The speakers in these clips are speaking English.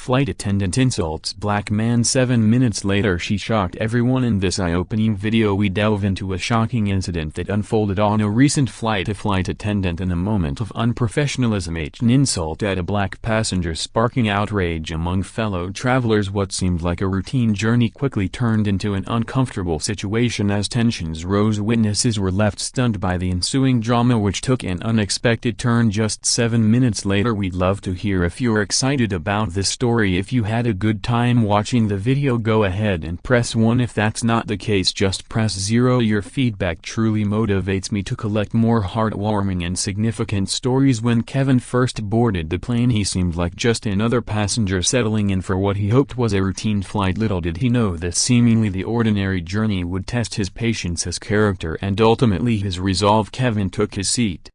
Flight attendant insults black man. 7 minutes later she shocked everyone. In this eye-opening video we delve into a shocking incident that unfolded on a recent flight. A flight attendant in a moment of unprofessionalism an insult at a black passenger, sparking outrage among fellow travelers. What seemed like a routine journey quickly turned into an uncomfortable situation as tensions rose. Witnesses were left stunned by the ensuing drama, which took an unexpected turn just 7 minutes later. We'd love to hear if you're excited about this story. If you had a good time watching the video, go ahead and press 1. If that's not the case, just press 0. Your feedback truly motivates me to collect more heartwarming and significant stories. When Kevin first boarded the plane, he seemed like just another passenger settling in for what he hoped was a routine flight. Little did he know that seemingly the ordinary journey would test his patience, his character, and ultimately his resolve. Kevin took his seat,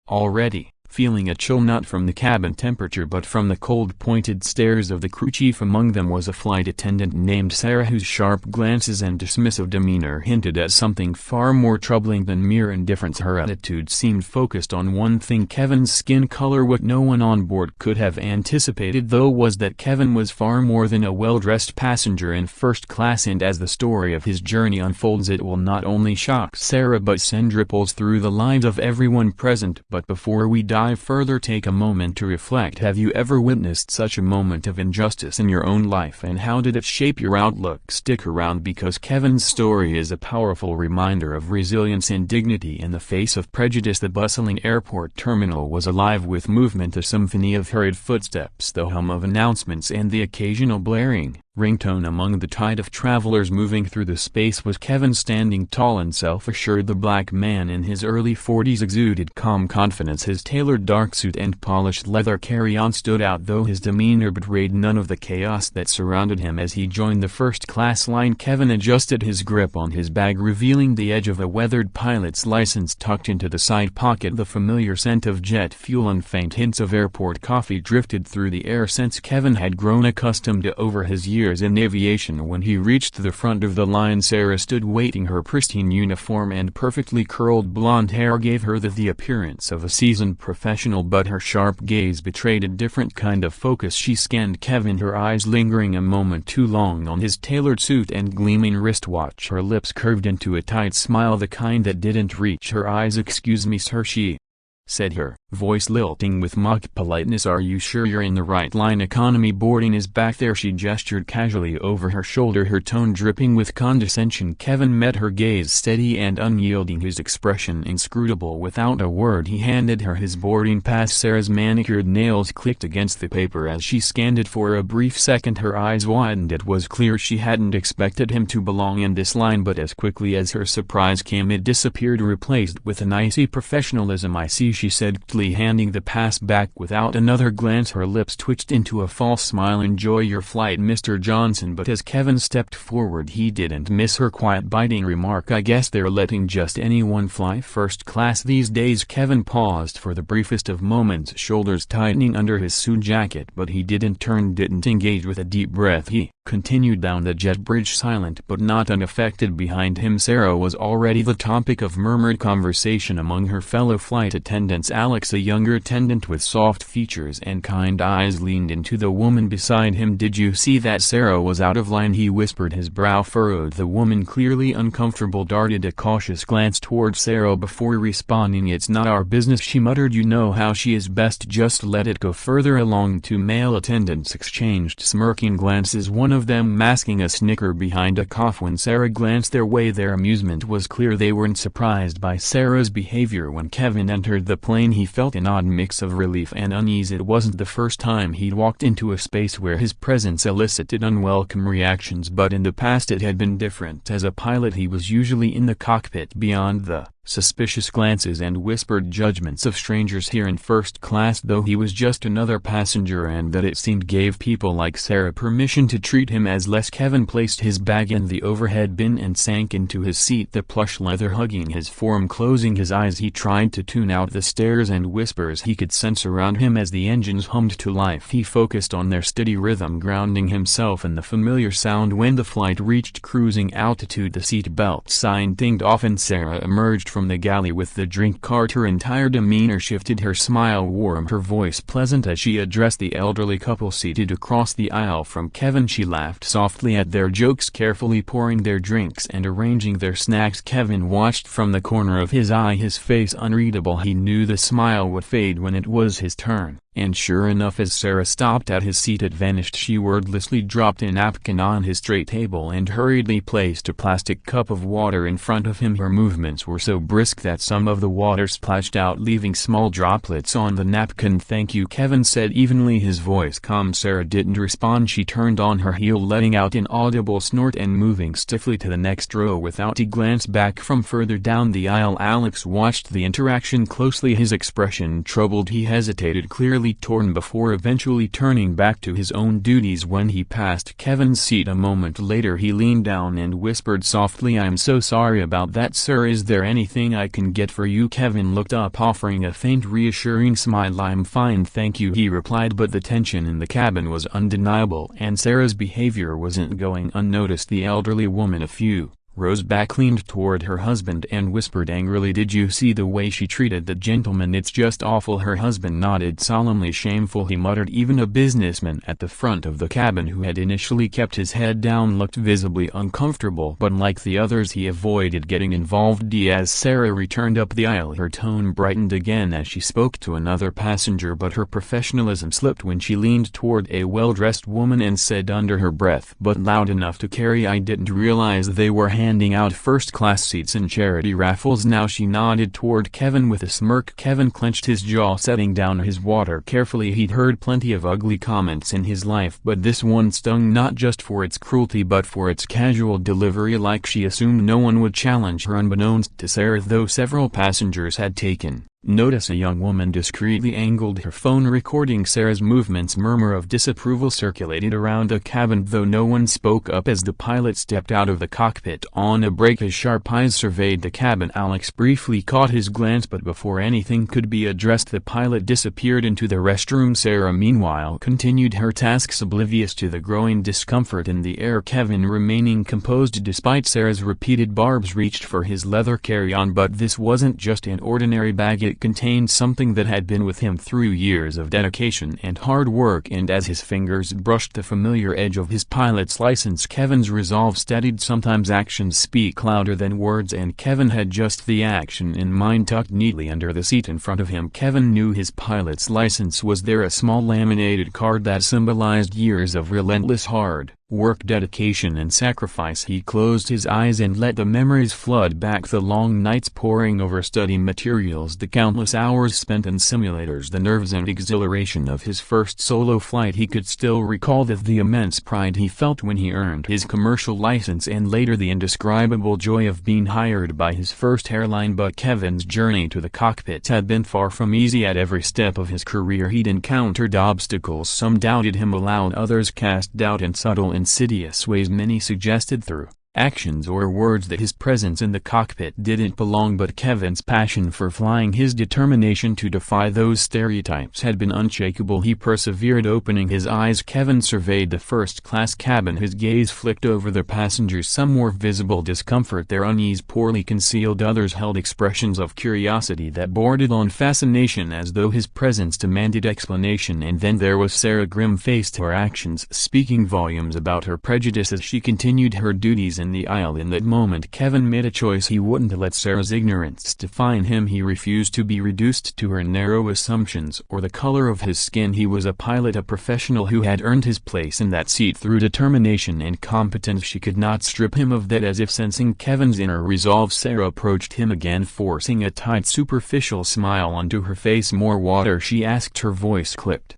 already feeling a chill, not from the cabin temperature but from the cold pointed stares of the crew chief. Among them was a flight attendant named Sarah, whose sharp glances and dismissive demeanor hinted at something far more troubling than mere indifference. Her attitude seemed focused on one thing: Kevin's skin color. What no one on board could have anticipated, though, was that Kevin was far more than a well-dressed passenger in first class, and as the story of his journey unfolds, it will not only shock Sarah but send ripples through the lives of everyone present. But before we dive further, take a moment to reflect. Have you ever witnessed such a moment of injustice in your own life, and how did it shape your outlook? Stick around, because Kevin's story is a powerful reminder of resilience and dignity in the face of prejudice. The bustling airport terminal was alive with movement, a symphony of hurried footsteps, the hum of announcements, and the occasional blaring ringtone among the tide of travelers moving through the space. Was Kevin standing tall and self-assured? The black man in his early 40s exuded calm confidence. His tailored dark suit and polished leather carry-on stood out, though his demeanor betrayed none of the chaos that surrounded him. As he joined the first-class line, Kevin adjusted his grip on his bag, revealing the edge of a weathered pilot's license tucked into the side pocket. The familiar scent of jet fuel and faint hints of airport coffee drifted through the air. Since Kevin had grown accustomed to over his years in aviation, when he reached the front of the line, Sarah stood waiting. Her pristine uniform and perfectly curled blonde hair gave her the appearance of a seasoned professional, but her sharp gaze betrayed a different kind of focus. She scanned Kevin, her eyes lingering a moment too long on his tailored suit and gleaming wristwatch. Her lips curved into a tight smile, the kind that didn't reach her eyes. "Excuse me, sir," she said, her voice lilting with mock politeness. "Are you sure you're in the right line? Economy boarding is back there." She gestured casually over her shoulder, her tone dripping with condescension. Kevin met her gaze, steady and unyielding, his expression inscrutable. Without a word he handed her his boarding pass. Sarah's manicured nails clicked against the paper as she scanned it. For a brief second her eyes widened. It was clear she hadn't expected him to belong in this line, but as quickly as her surprise came it disappeared, replaced with an icy professionalism. "I see," she said, handing the pass back without another glance. Her lips twitched into a false smile. "Enjoy your flight, Mr. Johnson." But as Kevin stepped forward he didn't miss her quiet, biting remark. "I guess they're letting just anyone fly first class these days." Kevin paused for the briefest of moments, shoulders tightening under his suit jacket, but he didn't turn, didn't engage. With a deep breath he continued down the jet bridge, silent but not unaffected. Behind him Sarah was already the topic of murmured conversation among her fellow flight attendants. Alex, a younger attendant with soft features and kind eyes, leaned into the woman beside him. "Did you see that?" Sarah was out of line, he whispered, his brow furrowed. The woman, clearly uncomfortable, darted a cautious glance toward Sarah before responding. "It's not our business," she muttered. "You know how she is, best just let it go." Further along, two male attendants exchanged smirking glances, one of them masking a snicker behind a cough. When Sarah glanced their way their amusement was clear. They weren't surprised by Sarah's behavior. When Kevin entered the plane he felt an odd mix of relief and unease. It wasn't the first time he'd walked into a space where his presence elicited unwelcome reactions, but in the past it had been different. As a pilot he was usually in the cockpit, beyond the suspicious glances and whispered judgments of strangers. Here in first class, though, he was just another passenger, and that, it seemed, gave people like Sarah permission to treat him as less. Kevin placed his bag in the overhead bin and sank into his seat, the plush leather hugging his form. Closing his eyes he tried to tune out the stares and whispers he could sense around him. As the engines hummed to life he focused on their steady rhythm, grounding himself in the familiar sound. When the flight reached cruising altitude the seat belt sign dinged off and Sarah emerged from from the galley with the drink cart. Her entire demeanor shifted, her smile warm, her voice pleasant as she addressed the elderly couple seated across the aisle from Kevin. She laughed softly at their jokes, carefully pouring their drinks and arranging their snacks. Kevin watched from the corner of his eye, his face unreadable. He knew the smile would fade when it was his turn, and sure enough, as Sarah stopped at his seat it vanished. She wordlessly dropped a napkin on his tray table and hurriedly placed a plastic cup of water in front of him. Her movements were so brisk that some of the water splashed out, leaving small droplets on the napkin. "Thank you," Kevin said evenly, his voice calm. Sarah didn't respond. She turned on her heel, letting out an audible snort and moving stiffly to the next row without a glance back from further down the aisle. Alex watched the interaction closely, his expression troubled. He hesitated, clearly torn, before eventually turning back to his own duties. When he passed Kevin's seat a moment later, he leaned down and whispered softly, "I'm so sorry about that, sir. Is there anything I can get for you?" Kevin looked up, offering a faint reassuring smile. "I'm fine, thank you," he replied, but the tension in the cabin was undeniable and Sarah's behavior wasn't going unnoticed. The elderly woman, a few rows back, leaned toward her husband and whispered angrily, "Did you see the way she treated the gentleman? It's just awful." Her husband nodded solemnly. "Shameful," he muttered. Even a businessman at the front of the cabin, who had initially kept his head down, looked visibly uncomfortable, but like the others he avoided getting involved. As Sarah returned up the aisle, her tone brightened again as she spoke to another passenger, but her professionalism slipped when she leaned toward a well-dressed woman and said under her breath, but loud enough to carry, "I didn't realize they were handing out first-class seats in charity raffles now." She nodded toward Kevin with a smirk. Kevin clenched his jaw, setting down his water carefully. He'd heard plenty of ugly comments in his life, but this one stung, not just for its cruelty but for its casual delivery, like she assumed no one would challenge her. Unbeknownst to Sarah, though several passengers had taken notice, a young woman discreetly angled her phone, recording Sarah's movements. Murmur of disapproval circulated around the cabin, though no one spoke up as the pilot stepped out of the cockpit on a break. His sharp eyes surveyed the cabin. Alex briefly caught his glance, but before anything could be addressed the pilot disappeared into the restroom. Sarah meanwhile continued her tasks, oblivious to the growing discomfort in the air. Kevin, remaining composed despite Sarah's repeated barbs, reached for his leather carry-on, but this wasn't just an ordinary bag. It contained something that had been with him through years of dedication and hard work, and as his fingers brushed the familiar edge of his pilot's license, Kevin's resolve steadied. Sometimes actions speak louder than words, and Kevin had just the action in mind. Tucked neatly under the seat in front of him, Kevin knew his pilot's license was there, a small laminated card that symbolized years of relentless hard work, dedication and sacrifice. He closed his eyes and let the memories flood back, the long nights poring over study materials, the countless hours spent in simulators, the nerves and exhilaration of his first solo flight. He could still recall the immense pride he felt when he earned his commercial license, and later the indescribable joy of being hired by his first airline. But Kevin's journey to the cockpit had been far from easy. At every step of his career he'd encountered obstacles. Some doubted him aloud, others cast doubt in subtle, insidious ways. Many suggested through actions or words that his presence in the cockpit didn't belong, but Kevin's passion for flying, his determination to defy those stereotypes, had been unshakable. He persevered. Opening his eyes, Kevin surveyed the first-class cabin. His gaze flicked over the passengers. Some wore visible discomfort, their unease poorly concealed. Others held expressions of curiosity that bordered on fascination, as though his presence demanded explanation. And then there was Sarah, grim-faced, her actions speaking volumes about her prejudice as she continued her duties in the aisle. In that moment Kevin made a choice. He wouldn't let Sarah's ignorance define him. He refused to be reduced to her narrow assumptions or the color of his skin. He was a pilot, a professional who had earned his place in that seat through determination and competence. She could not strip him of that. As if sensing Kevin's inner resolve, Sarah approached him again, forcing a tight, superficial smile onto her face. "More water?" she asked, her voice clipped.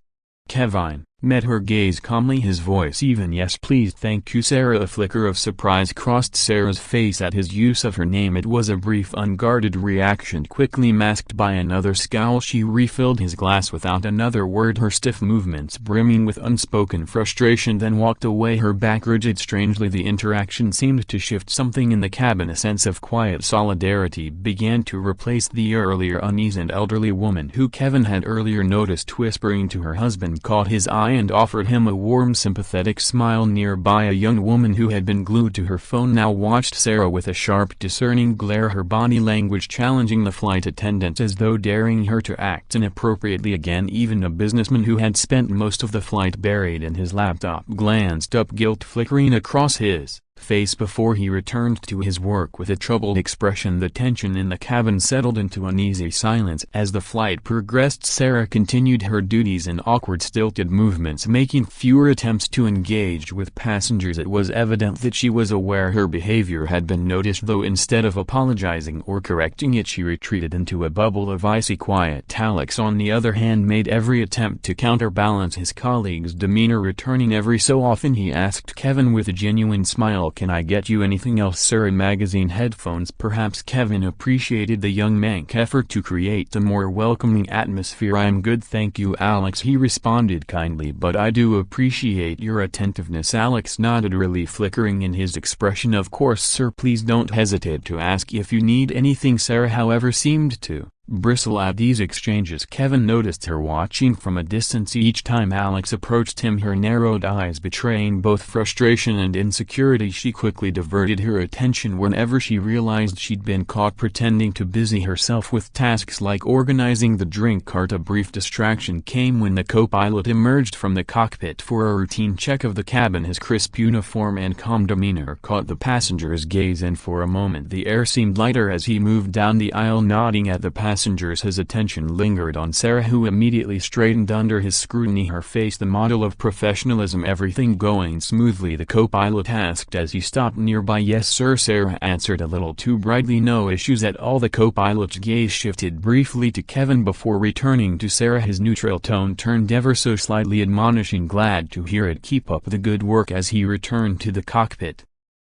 Kevin met her gaze calmly, his voice even. "Yes please, thank you, Sarah." A flicker of surprise crossed Sarah's face at his use of her name. It was a brief, unguarded reaction, quickly masked by another scowl. She refilled his glass without another word, her stiff movements brimming with unspoken frustration, then walked away, her back rigid. Strangely, the interaction seemed to shift something in the cabin. A sense of quiet solidarity began to replace the earlier unease, and elderly woman who Kevin had earlier noticed whispering to her husband caught his eye. and offered him a warm sympathetic smile. Nearby, a young woman who had been glued to her phone now watched Sarah with a sharp discerning glare, her body language challenging the flight attendant as though daring her to act inappropriately again. Even a businessman who had spent most of the flight buried in his laptop glanced up, guilt flickering across his face before he returned to his work with a troubled expression. The tension in the cabin settled into uneasy silence as the flight progressed. Sarah continued her duties in awkward stilted movements, making fewer attempts to engage with passengers. It was evident that she was aware her behavior had been noticed, though instead of apologizing or correcting it she retreated into a bubble of icy quiet. Alex, on the other hand, made every attempt to counterbalance his colleague's demeanor. Returning every so often, he asked Kevin with a genuine smile, "Can I get you anything else, sir?" A magazine, headphones perhaps? Kevin appreciated the young man's effort to create a more welcoming atmosphere. "I'm good, thank you, Alex," he responded kindly, "but I do appreciate your attentiveness." Alex nodded, relief flickering in his expression. "Of course, sir, please don't hesitate to ask if you need anything." Sarah, however, seemed to bristle at these exchanges. Kevin noticed her watching from a distance each time Alex approached him, her narrowed eyes betraying both frustration and insecurity. She quickly diverted her attention whenever she realized she'd been caught pretending to busy herself with tasks like organizing the drink cart. A brief distraction came when the co-pilot emerged from the cockpit for a routine check of the cabin. His crisp uniform and calm demeanor caught the passenger's gaze, and for a moment the air seemed lighter as he moved down the aisle nodding at the passengers. His attention lingered on Sarah, who immediately straightened under his scrutiny, her face the model of professionalism. "Everything going smoothly?" the co-pilot asked as he stopped nearby. "Yes, sir," Sarah answered a little too brightly. "No issues at all." The co-pilot's gaze shifted briefly to Kevin before returning to Sarah, his neutral tone turned ever so slightly admonishing. "Glad to hear it. Keep up the good work." As he returned to the cockpit,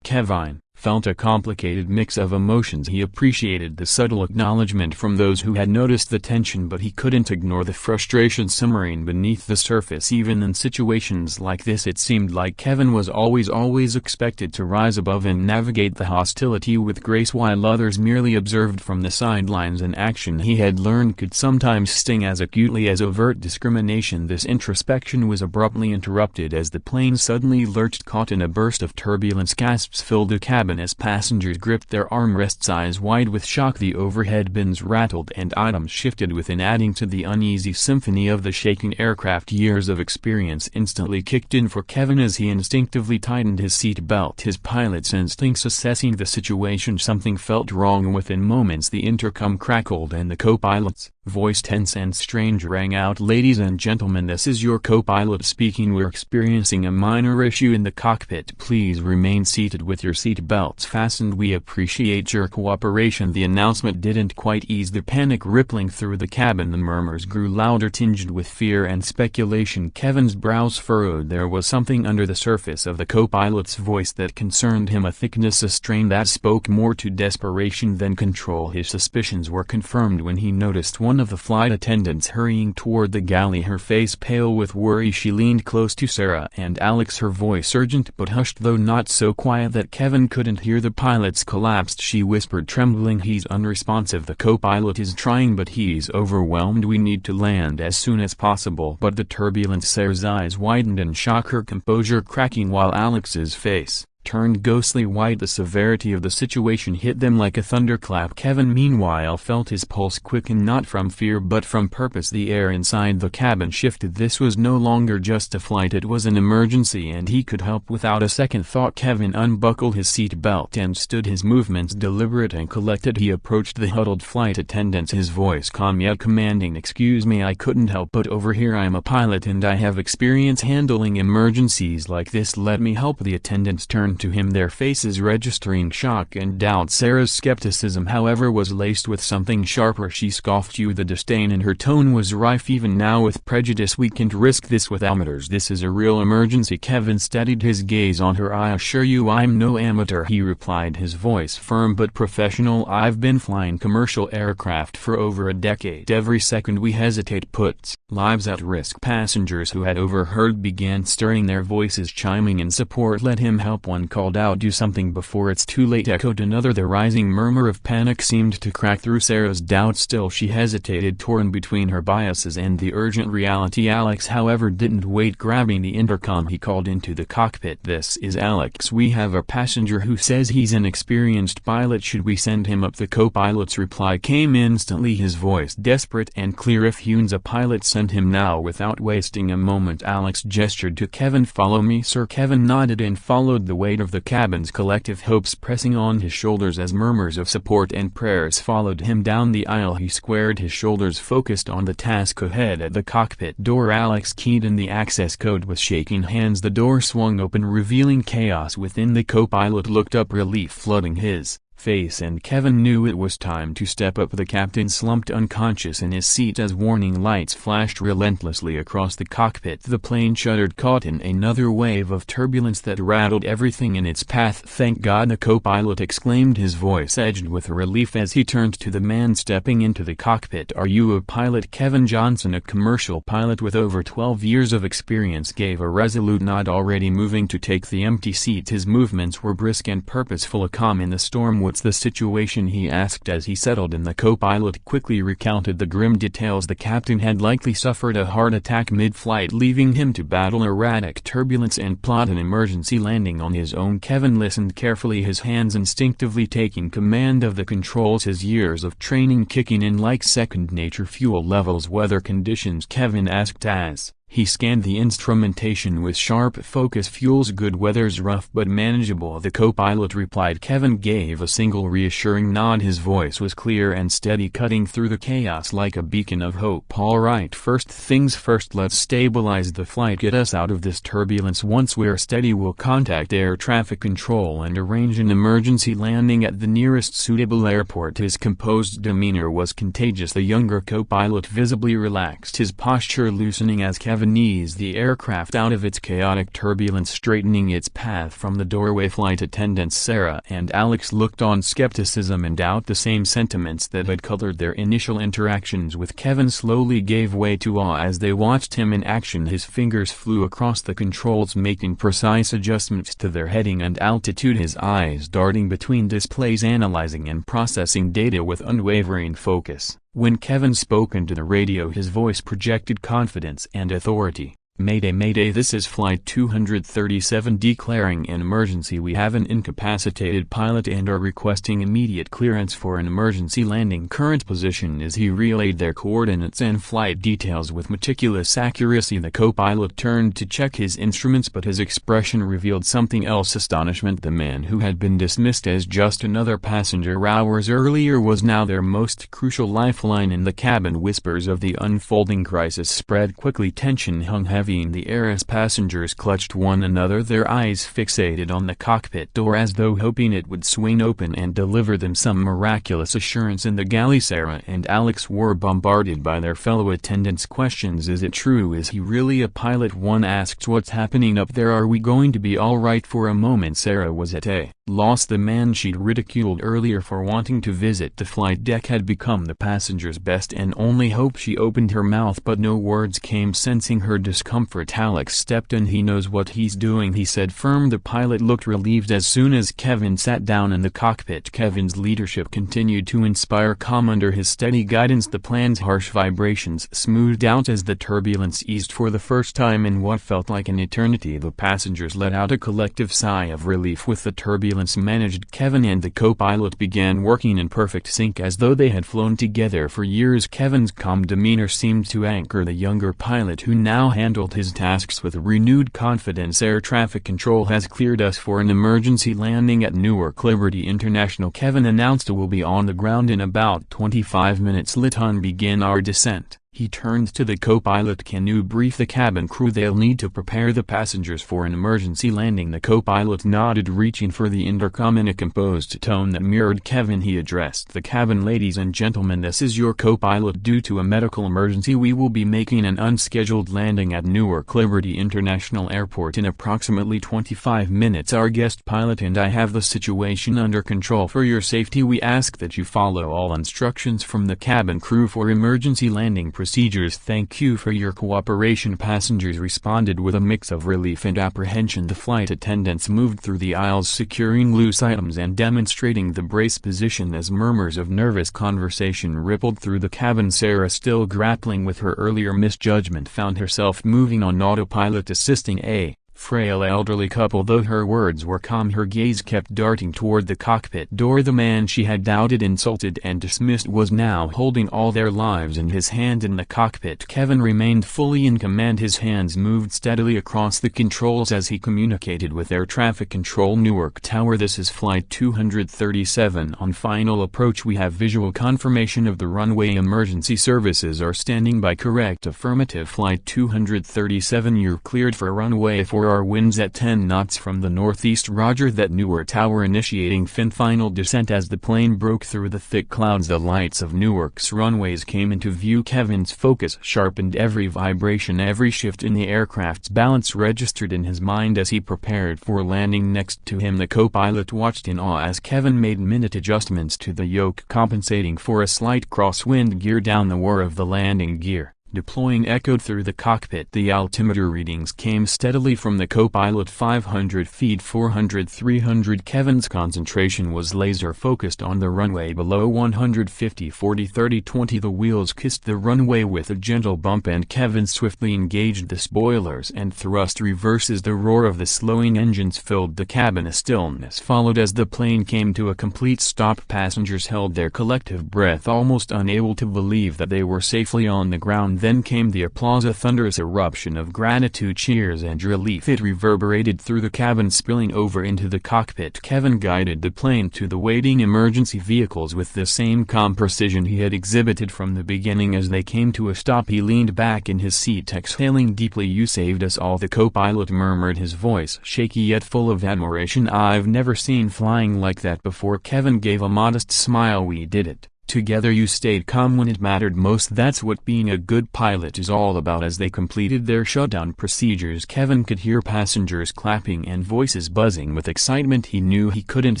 Kevin felt a complicated mix of emotions. He appreciated the subtle acknowledgement from those who had noticed the tension, but he couldn't ignore the frustration simmering beneath the surface. Even in situations like this, it seemed like Kevin was always expected to rise above and navigate the hostility with grace, while others merely observed from the sidelines. An action he had learned could sometimes sting as acutely as overt discrimination. This introspection was abruptly interrupted as the plane suddenly lurched, caught in a burst of turbulence. Gasps filled the cabin as passengers gripped their armrests, eyes wide with shock. The overhead bins rattled and items shifted within, adding to the uneasy symphony of the shaking aircraft. Years of experience instantly kicked in for Kevin as he instinctively tightened his seat belt, his pilot's instincts assessing the situation. Something felt wrong. Within moments the intercom crackled and the co-pilot's voice, tense and strange, rang out. "Ladies and gentlemen, this is your co-pilot speaking. We're experiencing a minor issue in the cockpit. Please remain seated with your seat belts fastened. We appreciate your cooperation." The announcement didn't quite ease the panic rippling through the cabin. The murmurs grew louder, tinged with fear and speculation. Kevin's brows furrowed. There was something under the surface of the co-pilot's voice that concerned him, a thickness, a strain that spoke more to desperation than control. His suspicions were confirmed when he noticed one of the flight attendants hurrying toward the galley, her face pale with worry. She leaned close to Sarah and Alex, her voice urgent but hushed, though not so quiet that Kevin couldn't hear. "The pilot's collapsed," she whispered, trembling. "He's unresponsive. The co-pilot is trying, but he's overwhelmed. We need to land as soon as possible." But the turbulence. Sarah's eyes widened in shock, her composure cracking, while Alex's face turned ghostly white. The severity of the situation hit them like a thunderclap. Kevin meanwhile felt his pulse quicken, not from fear but from purpose. The air inside the cabin shifted. This was no longer just a flight, it was an emergency, and he could help without a second thought. Kevin unbuckled his seat belt and stood, his movements deliberate and collected. He approached the huddled flight attendants, his voice calm yet commanding. "Excuse me, I couldn't help but overhear. I'm a pilot and I have experience handling emergencies like this. Let me help." The attendants turned to him, their faces registering shock and doubt. Sarah's skepticism, however, was laced with something sharper. She scoffed. "You." The disdain in her tone was rife even now with prejudice. "We can't risk this with amateurs. This is a real emergency." Kevin steadied his gaze on her. "I assure you I'm no amateur," he replied, his voice firm but professional. "I've been flying commercial aircraft for over a decade. Every second we hesitate puts lives at risk." Passengers who had overheard began stirring, their voices chiming in support. "Let him help. One Someone called out, "Do something before it's too late," echoed another. The rising murmur of panic seemed to crack through Sarah's doubts. Still she hesitated, torn between her biases and the urgent reality. Alex, however, didn't wait. Grabbing the intercom, he called into the cockpit. "This is Alex. We have a passenger who says he's an experienced pilot. Should we send him up?" The co-pilot's reply came instantly, his voice desperate and clear. "If Hune's a pilot, send him now." Without wasting a moment, Alex gestured to Kevin. "Follow me, sir." Kevin nodded and followed, the weight of the cabin's collective hopes pressing on his shoulders as murmurs of support and prayers followed him down the aisle. He squared his shoulders, focused on the task ahead. At the cockpit door, Alex keyed in the access code with shaking hands. The door swung open, revealing chaos within. The co-pilot looked up, relief flooding his face, and Kevin knew it was time to step up. The captain slumped unconscious in his seat as warning lights flashed relentlessly across the cockpit. The plane shuddered, caught in another wave of turbulence that rattled everything in its path. "Thank God!" the co-pilot exclaimed, his voice edged with relief as he turned to the man stepping into the cockpit. "Are you a pilot?" Kevin Johnson, a commercial pilot with over 12 years of experience, gave a resolute nod, already moving to take the empty seat. His movements were brisk and purposeful. "A calm in the storm." "What's the situation?" he asked as he settled in. The co-pilot quickly recounted the grim details. The captain had likely suffered a heart attack mid-flight, leaving him to battle erratic turbulence and plot an emergency landing on his own. Kevin listened carefully, his hands instinctively taking command of the controls, his years of training kicking in like second nature. "Fuel levels, weather conditions?" Kevin asked as he scanned the instrumentation with sharp focus. "Fuel's good, weather's rough but manageable," the co-pilot replied. Kevin gave a single reassuring nod, his voice was clear and steady, cutting through the chaos like a beacon of hope. "All right, first things first, let's stabilize the flight, get us out of this turbulence. Once we're steady, we'll contact air traffic control and arrange an emergency landing at the nearest suitable airport." His composed demeanor was contagious. The younger co-pilot visibly relaxed, his posture loosening as Kevin eased the aircraft out of its chaotic turbulence, straightening its path from the doorway. Flight attendants Sarah and Alex looked on, skepticism and doubt, the same sentiments that had colored their initial interactions with Kevin, slowly gave way to awe as they watched him in action. His fingers flew across the controls, making precise adjustments to their heading and altitude, his eyes darting between displays, analyzing and processing data with unwavering focus. When Kevin spoke into the radio, his voice projected confidence and authority. "Mayday, mayday, this is Flight 237 declaring an emergency. We have an incapacitated pilot and are requesting immediate clearance for an emergency landing. Current position is..." He relayed their coordinates and flight details with meticulous accuracy. The co-pilot turned to check his instruments, but his expression revealed something else: astonishment. The man who had been dismissed as just another passenger hours earlier was now their most crucial lifeline in the cabin. Whispers of the unfolding crisis spread quickly. Tension hung heavy in the air as passengers clutched one another, their eyes fixated on the cockpit door as though hoping it would swing open and deliver them some miraculous assurance. In the galley, Sarah and Alex were bombarded by their fellow attendants' questions. "Is it true? Is he really a pilot?" one asked. "What's happening up there? Are we going to be all right?" For a moment Sarah was at a loss. The man she'd ridiculed earlier for wanting to visit the flight deck had become the passenger's best and only hope. She opened her mouth but no words came. Sensing her discomfort, Alex stepped in. "He knows what he's doing," he said firm. The pilot looked relieved as soon as Kevin sat down in the cockpit. Kevin's leadership continued to inspire calm under his steady guidance. The plan's harsh vibrations smoothed out as the turbulence eased. For the first time in what felt like an eternity, the passengers let out a collective sigh of relief. With the turbulence managed, Kevin and the co-pilot began working in perfect sync as though they had flown together for years. Kevin's calm demeanor seemed to anchor the younger pilot, who now handled his tasks with renewed confidence. "Air traffic control has cleared us for an emergency landing at Newark Liberty International," Kevin announced. "We'll be on the ground in about 25 minutes. Let's begin our descent." He turned to the co-pilot. "Can you brief the cabin crew? They'll need to prepare the passengers for an emergency landing." The co-pilot nodded, reaching for the intercom. In a composed tone that mirrored Kevin, he addressed the cabin. "Ladies and gentlemen, this is your co-pilot. Due to a medical emergency, we will be making an unscheduled landing at Newark Liberty International Airport in approximately 25 minutes. Our guest pilot and I have the situation under control. For your safety, we ask that you follow all instructions from the cabin crew for emergency landing procedures. Thank you for your cooperation. Passengers responded with a mix of relief and apprehension. The flight attendants moved through the aisles, securing loose items and demonstrating the brace position as murmurs of nervous conversation rippled through the cabin. Sarah, still grappling with her earlier misjudgment, found herself moving on autopilot, assisting a frail elderly couple. Though her words were calm, her gaze kept darting toward the cockpit door. The man she had doubted, insulted and dismissed was now holding all their lives in his hand in the cockpit. Kevin remained fully in command. His hands moved steadily across the controls as he communicated with air traffic control. Newark Tower, this is Flight 237. On final approach, we have visual confirmation of the runway. Emergency services are standing by. Correct. Affirmative. Flight 237, you're cleared for runway 4. Our winds at 10 knots from the northeast. Roger that. Newark Tower initiating final descent. As the plane broke through the thick clouds, the lights of Newark's runways came into view. Kevin's focus sharpened. Every vibration, every shift in the aircraft's balance registered in his mind as he prepared for landing. Next to him, the co-pilot watched in awe as Kevin made minute adjustments to the yoke, compensating for a slight crosswind. Gear down. The whir of the landing gear deploying echoed through the cockpit. The altimeter readings came steadily from the co-pilot. 500 feet, 400, 300. Kevin's concentration was laser-focused on the runway below. 150, 40, 30, 20. The wheels kissed the runway with a gentle bump, and Kevin swiftly engaged the spoilers and thrust reverses. The roar of the slowing engines filled the cabin. A stillness followed as the plane came to a complete stop. Passengers held their collective breath, almost unable to believe that they were safely on the ground. Then came the applause, a thunderous eruption of gratitude, cheers and relief. It reverberated through the cabin, spilling over into the cockpit. Kevin guided the plane to the waiting emergency vehicles with the same calm precision he had exhibited from the beginning. As they came to a stop, he leaned back in his seat, exhaling deeply. You saved us all, the co-pilot murmured, his voice shaky yet full of admiration. I've never seen flying like that before. Kevin gave a modest smile. We did it together. You stayed calm when it mattered most. That's what being a good pilot is all about. As they completed their shutdown procedures, Kevin could hear passengers clapping and voices buzzing with excitement. He knew he couldn't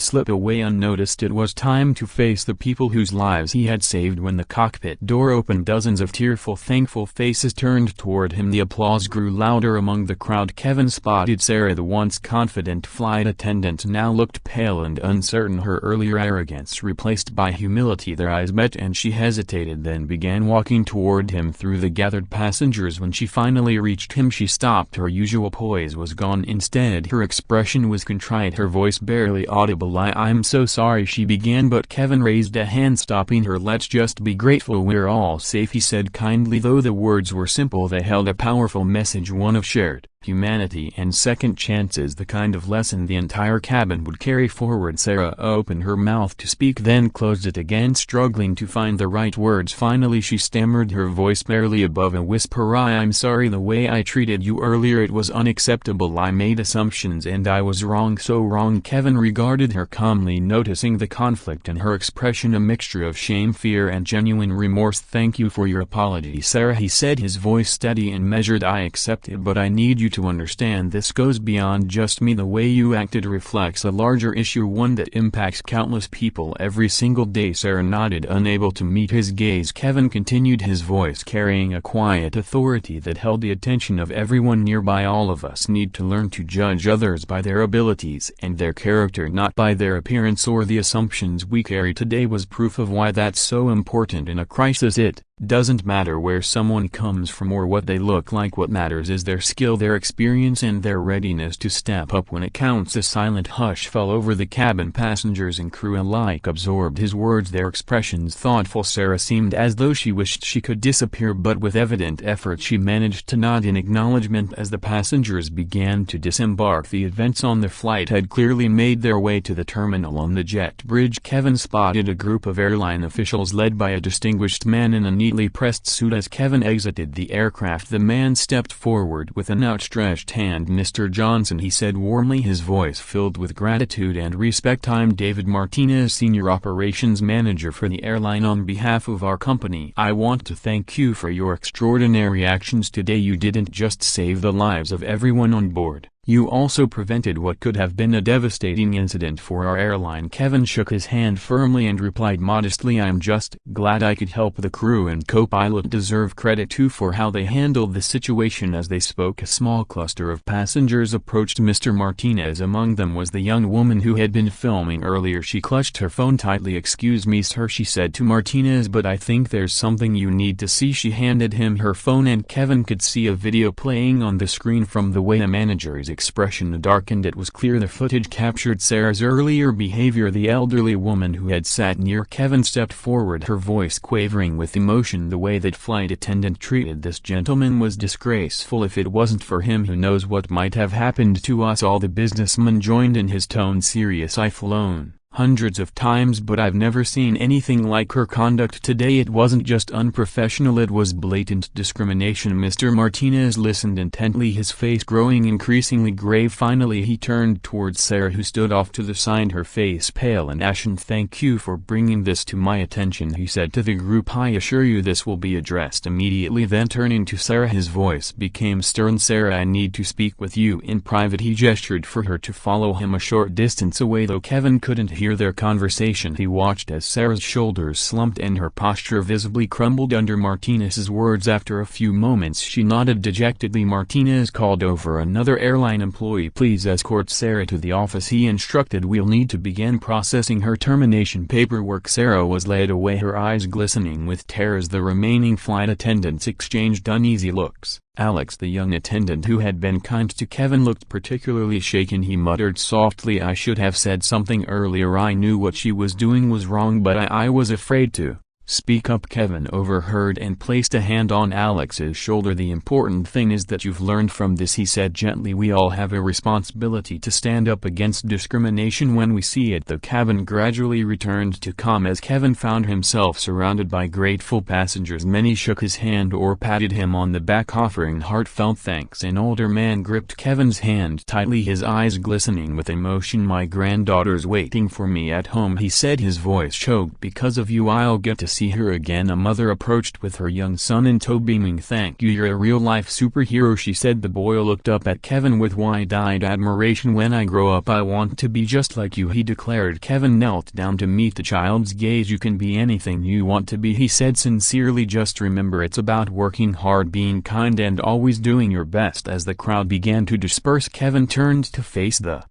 slip away unnoticed. It was time to face the people whose lives he had saved. When the cockpit door opened, dozens of tearful, thankful faces turned toward him. The applause grew louder among the crowd. Kevin spotted Sarah, the once confident flight attendant, now looked pale and uncertain, her earlier arrogance replaced by humility. Their eyes met and she hesitated, then began walking toward him through the gathered passengers. When she finally reached him, she stopped. Her usual poise was gone. Instead, her expression was contrite, her voice barely audible. I'm so sorry, she began, but Kevin raised a hand, stopping her. Let's just be grateful we're all safe, he said kindly. Though the words were simple, they held a powerful message, one of shared humanity and second chances, the kind of lesson the entire cabin would carry forward. Sarah opened her mouth to speak, then closed it again, struggling to find the right words. Finally she stammered, her voice barely above a whisper. I'm sorry, the way I treated you earlier, it was unacceptable. I made assumptions and I was wrong, so wrong. Kevin regarded her calmly, noticing the conflict in her expression, a mixture of shame, fear and genuine remorse. Thank you for your apology, Sarah, he said, his voice steady and measured. I accept it, but I need you to understand this goes beyond just me. The way you acted reflects a larger issue, one that impacts countless people every single day. Sarah nodded, unable to meet his gaze. Kevin continued, his voice carrying a quiet authority that held the attention of everyone nearby. All of us need to learn to judge others by their abilities and their character, not by their appearance or the assumptions we carry. Today was proof of why that's so important in a crisis. It doesn't matter where someone comes from or what they look like. What matters is their skill, their experience and their readiness to step up when it counts. A silent hush fell over the cabin. Passengers and crew alike absorbed his words, their expressions thoughtful. Sarah seemed as though she wished she could disappear, but with evident effort she managed to nod in acknowledgement. As the passengers began to disembark, the events on the flight had clearly made their way to the terminal. On the jet bridge, Kevin spotted a group of airline officials led by a distinguished man in a neatly pressed suit. As Kevin exited the aircraft, the man stepped forward with an outstretched hand. Mr. Johnson, he said warmly, his voice filled with gratitude and respect. I'm David Martinez, Senior Operations Manager for the airline. On behalf of our company, I want to thank you for your extraordinary actions today. You didn't just save the lives of everyone on board, You also prevented what could have been a devastating incident for our airline." Kevin shook his hand firmly and replied modestly, "I'm just glad I could help. The crew and co-pilot deserve credit too for how they handled the situation." As they spoke, a small cluster of passengers approached Mr. Martinez. Among them was the young woman who had been filming earlier. She clutched her phone tightly. "Excuse me sir," she said to Martinez, "but I think there's something you need to see." She handed him her phone and Kevin could see a video playing on the screen. From the way the manager's expression darkened, it was clear the footage captured Sarah's earlier behavior. The elderly woman who had sat near Kevin stepped forward, her voice quavering with emotion. "The way that flight attendant treated this gentleman was disgraceful. If it wasn't for him, who knows what might have happened to us all." The businessman joined in, his tone serious. "I've flown hundreds of times, but I've never seen anything like her conduct today. It wasn't just unprofessional, it was blatant discrimination." Mr. Martinez listened intently, his face growing increasingly grave. Finally he turned towards Sarah, who stood off to the side, her face pale and ashen. "Thank you for bringing this to my attention," he said to the group. "I assure you this will be addressed immediately." Then turning to Sarah, his voice became stern. "Sarah, I need to speak with you in private." He gestured for her to follow him a short distance away. Though Kevin couldn't hear their conversation, he watched as Sarah's shoulders slumped and her posture visibly crumbled under Martinez's words. After a few moments she nodded dejectedly. Martinez called over another airline employee. "Please escort Sarah to the office," he instructed. "We'll need to begin processing her termination paperwork." Sarah was led away, her eyes glistening with terror as the remaining flight attendants exchanged uneasy looks. Alex, the young attendant who had been kind to Kevin, looked particularly shaken. He muttered softly, "I should have said something earlier. I knew what she was doing was wrong, but I was afraid to speak up." Kevin overheard and placed a hand on Alex's shoulder. "The important thing is that you've learned from this," he said gently. "We all have a responsibility to stand up against discrimination when we see it." The cabin gradually returned to calm as Kevin found himself surrounded by grateful passengers. Many shook his hand or patted him on the back, offering heartfelt thanks. An older man gripped Kevin's hand tightly, his eyes glistening with emotion. "My granddaughter's waiting for me at home," he said, his voice choked. "Because of you I'll get to see her again." A mother approached with her young son in tow, beaming. "Thank you, you're a real-life superhero," she said. The boy looked up at Kevin with wide-eyed admiration. "When I grow up I want to be just like you," he declared. Kevin knelt down to meet the child's gaze. "You can be anything you want to be," he said sincerely. "Just remember, it's about working hard, being kind, and always doing your best." As the crowd began to disperse, Kevin turned to face the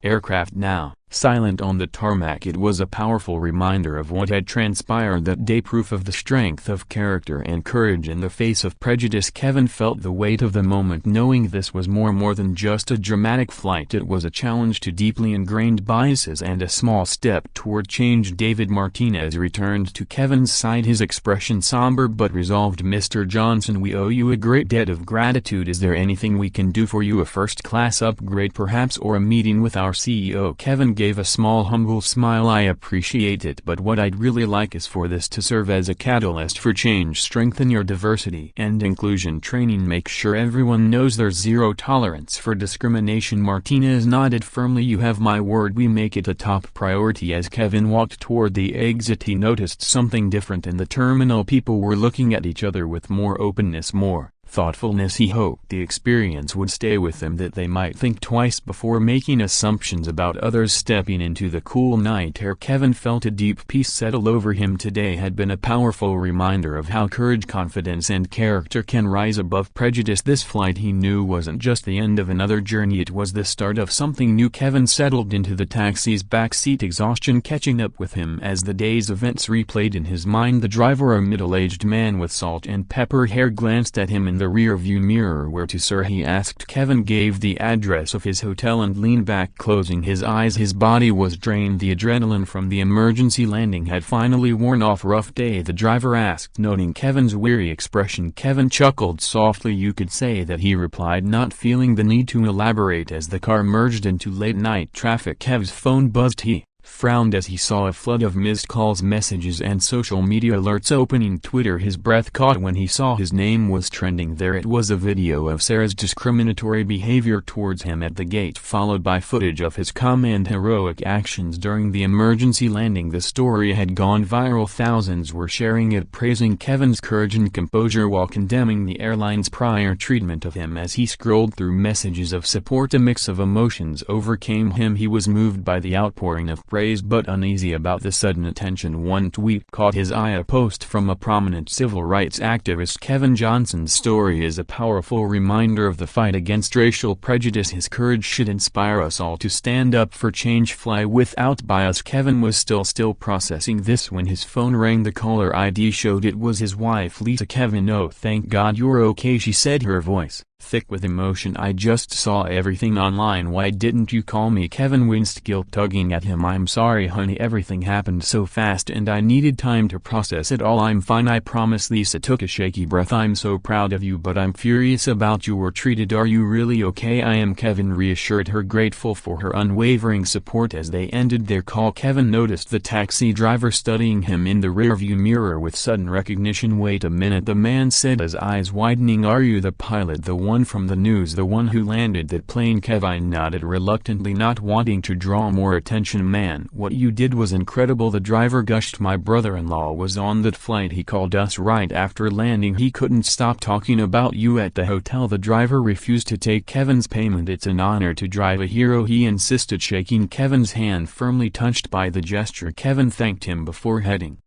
aircraft, now silent on the tarmac. It was a powerful reminder of what had transpired that day, proof of the strength of character and courage in the face of prejudice. Kevin felt the weight of the moment, knowing this was more than just a dramatic flight. It was a challenge to deeply ingrained biases and a small step toward change. David Martinez returned to Kevin's side, his expression somber but resolved. "Mr. Johnson, we owe you a great debt of gratitude. Is there anything we can do for you? A first-class upgrade perhaps, or a meeting with our CEO?" Kevin gave a small humble smile. "I appreciate it, but what I'd really like is for this to serve as a catalyst for change. Strengthen your diversity and inclusion training. Make sure everyone knows there's zero tolerance for discrimination." Martinez nodded firmly. "You have my word, we make it a top priority." As Kevin walked toward the exit, he noticed something different in the terminal. People were looking at each other with more openness, more thoughtfulness. He hoped the experience would stay with them, that they might think twice before making assumptions about others. Stepping into the cool night air, Kevin felt a deep peace settle over him. Today had been a powerful reminder of how courage, confidence, and character can rise above prejudice. This flight, he knew, wasn't just the end of another journey, it was the start of something new. Kevin settled into the taxi's backseat, exhaustion catching up with him as the day's events replayed in his mind. The driver, a middle-aged man with salt and pepper hair, glanced at him in the rear-view mirror. "Where to, sir?" he asked. Kevin gave the address of his hotel and leaned back, closing his eyes. His body was drained. The adrenaline from the emergency landing had finally worn off. "Rough day?" the driver asked, noting Kevin's weary expression. Kevin chuckled softly. "You could say that," he replied, not feeling the need to elaborate. As the car merged into late-night traffic, Kev's phone buzzed. He frowned as he saw a flood of missed calls, messages and social media alerts. Opening Twitter, his breath caught when he saw his name was trending there. It was a video of Sarah's discriminatory behavior towards him at the gate, followed by footage of his calm and heroic actions during the emergency landing. The story had gone viral. Thousands were sharing it, praising Kevin's courage and composure while condemning the airline's prior treatment of him. As he scrolled through messages of support, a mix of emotions overcame him. He was moved by the outpouring of praise but uneasy about the sudden attention. One tweet caught his eye, a post from a prominent civil rights activist. Kevin Johnson's story is a powerful reminder of the fight against racial prejudice. His courage should inspire us all to stand up for change. Fly without bias. Kevin was still processing this when his phone rang. The caller ID showed it was his wife, Lisa. "Kevin, oh thank God you're okay," she said, her voice thick with emotion. "I just saw everything online. Why didn't you call me?" Kevin winced, guilt tugging at him. "I'm sorry honey, everything happened so fast and I needed time to process it all. I'm fine, I promise." Lisa took a shaky breath. "I'm so proud of you, but I'm furious about you were treated. Are you really okay?" "I am," Kevin reassured her, grateful for her unwavering support. As they ended their call, Kevin noticed the taxi driver studying him in the rearview mirror with sudden recognition. "Wait a minute," the man said, his eyes widening. "Are you the pilot, the one from the news, the one who landed that plane?" Kevin nodded reluctantly, not wanting to draw more attention. "Man, what you did was incredible," the driver gushed. "My brother-in-law was on that flight. He called us right after landing. He couldn't stop talking about you at the hotel." The driver refused to take Kevin's payment. "It's an honor to drive a hero," he insisted, shaking Kevin's hand firmly. Touched by the gesture, Kevin thanked him before heading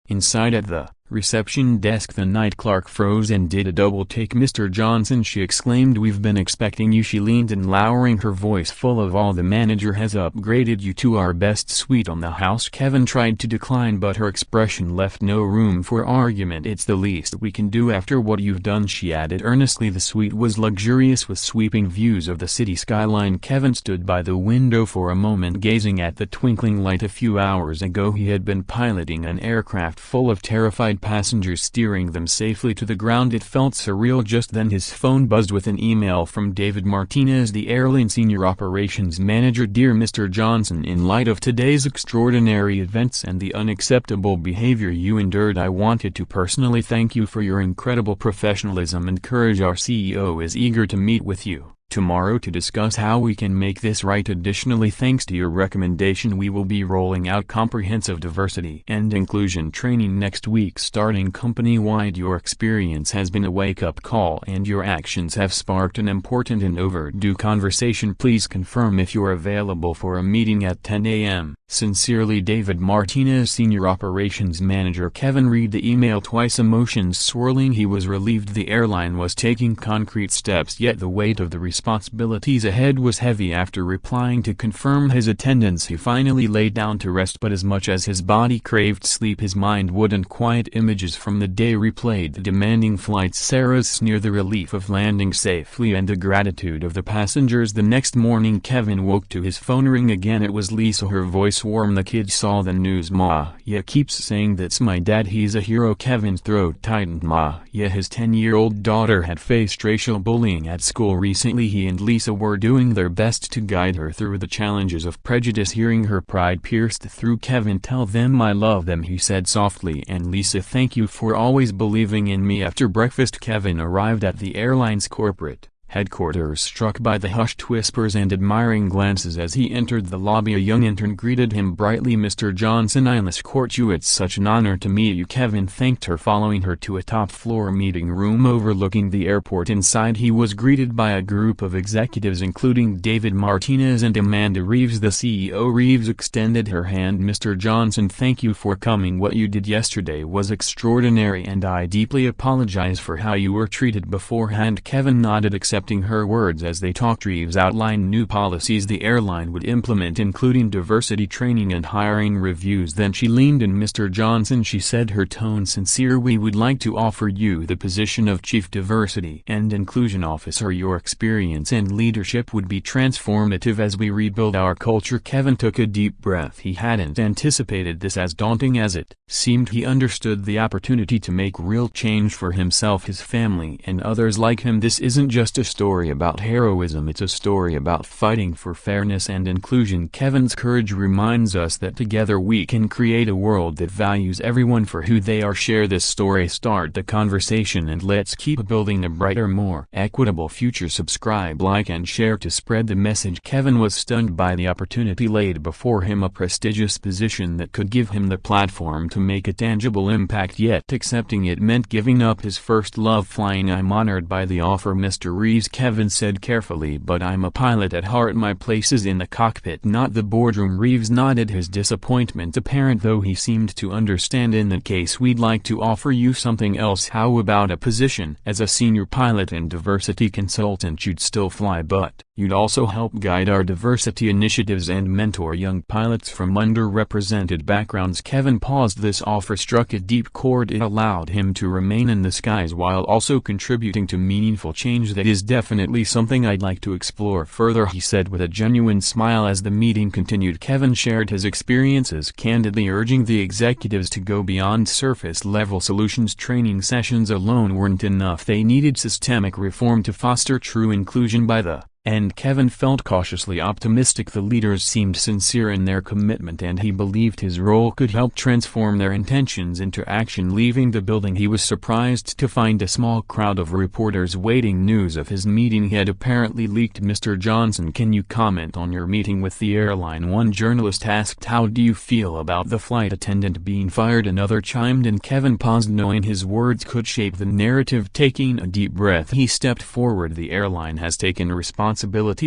inside. At the reception desk, the night clerk froze and did a double take. "Mr. Johnson," she exclaimed, "we've been expecting you." She leaned in, lowering her voice full of awe. "The manager has upgraded you to our best suite on the house." Kevin tried to decline, but her expression left no room for argument. "It's the least we can do after what you've done," she added earnestly. The suite was luxurious with sweeping views of the city skyline. Kevin stood by the window for a moment, gazing at the twinkling light. A few hours ago he had been piloting an aircraft full of terrified passengers, steering them safely to the ground. It felt surreal. Just then his phone buzzed with an email from David Martinez, the airline senior operations manager. "Dear Mr. Johnson, in light of today's extraordinary events and the unacceptable behavior you endured, I wanted to personally thank you for your incredible professionalism and courage. Our CEO is eager to meet with you tomorrow to discuss how we can make this right. Additionally, thanks to your recommendation, we will be rolling out comprehensive diversity and inclusion training next week, starting company-wide. Your experience has been a wake-up call and your actions have sparked an important and overdue conversation. Please confirm if you're available for a meeting at 10 a.m. Sincerely, David Martinez, Senior Operations Manager. Kevin read the email twice, emotions swirling. He was relieved the airline was taking concrete steps, yet the weight of the responsibilities ahead was heavy. After replying to confirm his attendance, he finally lay down to rest, but as much as his body craved sleep, his mind wouldn't. Quiet images from the day replayed the demanding flights, Sarah's sneer, the relief of landing safely, and the gratitude of the passengers. The next morning Kevin woke to his phone ring again. It was Lisa, her voice warm. "The kid saw the news." "Ma, yeah, keeps saying that's my dad, he's a hero." Kevin's throat tightened. "Ma, yeah, his 10-year-old daughter had faced racial bullying at school recently. He and Lisa were doing their best to guide her through the challenges of prejudice." Hearing her pride pierced through Kevin. "Tell them I love them," he said softly. "And Lisa, thank you for always believing in me." After breakfast, Kevin arrived at the airline's corporate headquarters, struck by the hushed whispers and admiring glances. As he entered the lobby, a young intern greeted him brightly. "Mr. Johnson, I must court you. It's such an honor to meet you." Kevin thanked her, following her to a top-floor meeting room overlooking the airport. Inside, he was greeted by a group of executives, including David Martinez and Amanda Reeves, the CEO. Reeves extended her hand. "Mr. Johnson, thank you for coming. What you did yesterday was extraordinary, and I deeply apologize for how you were treated beforehand." Kevin nodded, accepting her words. As they talked, Reeves outlined new policies the airline would implement, including diversity training and hiring reviews. Then she leaned in. "Mr. Johnson," she said, her tone sincere, "we would like to offer you the position of Chief Diversity and Inclusion Officer. Your experience and leadership would be transformative as we rebuild our culture." Kevin took a deep breath. He hadn't anticipated this, as daunting as it seemed. He understood the opportunity to make real change for himself, his family, and others like him. This isn't just a a story about heroism, it's a story about fighting for fairness and inclusion. Kevin's courage reminds us that together we can create a world that values everyone for who they are. Share this story, start the conversation, and let's keep building a brighter, more equitable future. Subscribe, like and share to spread the message. Kevin was stunned by the opportunity laid before him, a prestigious position that could give him the platform to make a tangible impact, yet accepting it meant giving up his first love, flying. I'm honored by the offer, Mr. Reeves, Kevin said carefully, but I'm a pilot at heart. My place is in the cockpit, not the boardroom. Reeves nodded, his disappointment apparent, though he seemed to understand. In that case, we'd like to offer you something else. How about a position as a senior pilot and diversity consultant? You'd still fly, but you'd also help guide our diversity initiatives and mentor young pilots from underrepresented backgrounds. Kevin paused. This offer struck a deep chord. It allowed him to remain in the skies while also contributing to meaningful change. That is definitely something I'd like to explore further, he said with a genuine smile. As the meeting continued, Kevin shared his experiences candidly, urging the executives to go beyond surface-level solutions. Training sessions alone weren't enough. They needed systemic reform to foster true inclusion. By the end, Kevin felt cautiously optimistic. The leaders seemed sincere in their commitment, and he believed his role could help transform their intentions into action. Leaving the building, he was surprised to find a small crowd of reporters waiting. News of his meeting had apparently leaked. Mr. Johnson, can you comment on your meeting with the airline? One journalist asked. How do you feel about the flight attendant being fired? Another chimed in. Kevin paused, knowing his words could shape the narrative. Taking a deep breath, he stepped forward. The airline has taken responsibility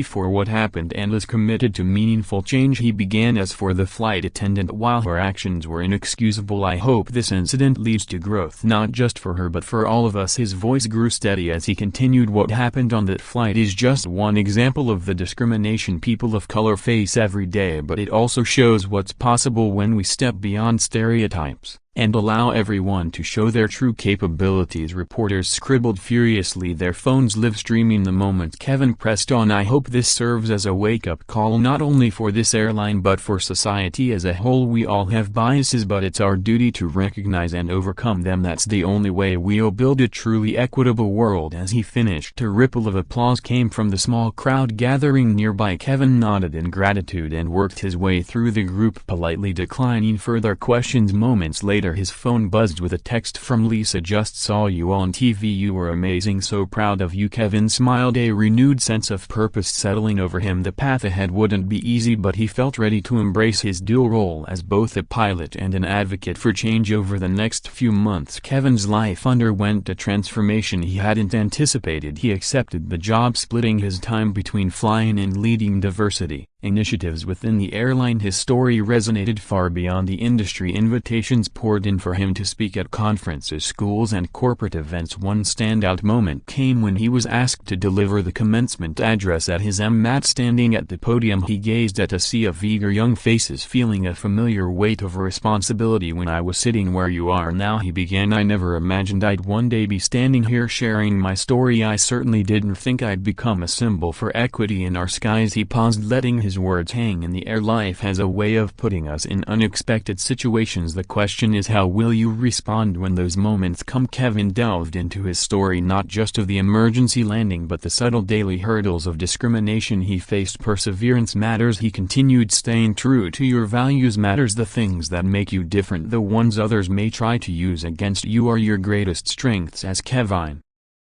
for what happened and is committed to meaningful change, he began. As for the flight attendant, while her actions were inexcusable, I hope this incident leads to growth, not just for her but for all of us. His voice grew steady as he continued. What happened on that flight is just one example of the discrimination people of color face every day, but it also shows what's possible when we step beyond stereotypes and allow everyone to show their true capabilities. Reporters scribbled furiously, their phones live streaming the moment. Kevin pressed on. I hope this serves as a wake-up call, not only for this airline but for society as a whole. We all have biases, but it's our duty to recognize and overcome them. That's the only way we'll build a truly equitable world. As he finished, a ripple of applause came from the small crowd gathering nearby. Kevin nodded in gratitude and worked his way through the group, politely declining further questions. Moments later, his phone buzzed with a text from Lisa. Just saw you on TV, you were amazing, so proud of you. Kevin smiled, a renewed sense of purpose settling over him. The path ahead wouldn't be easy, but he felt ready to embrace his dual role as both a pilot and an advocate for change. Over the next few months, Kevin's life underwent a transformation he hadn't anticipated. He accepted the job, splitting his time between flying and leading diversity initiatives within the airline. His story resonated far beyond the industry. Invitations poured in for him to speak at conferences, schools and corporate events. One standout moment came when he was asked to deliver the commencement address at his MMAT. Standing at the podium, he gazed at a sea of eager young faces, feeling a familiar weight of responsibility. When I was sitting where you are now, he began, I never imagined I'd one day be standing here sharing my story. I certainly didn't think I'd become a symbol for equity in our skies. He paused, letting his words hang in the air. Life has a way of putting us in unexpected situations. The question is, how will you respond when those moments come? Kevin delved into his story, not just of the emergency landing but the subtle daily hurdles of discrimination he faced. Perseverance matters, he continued, staying true to your values matters. The things that make you different, the ones others may try to use against you, are your greatest strengths. As Kevin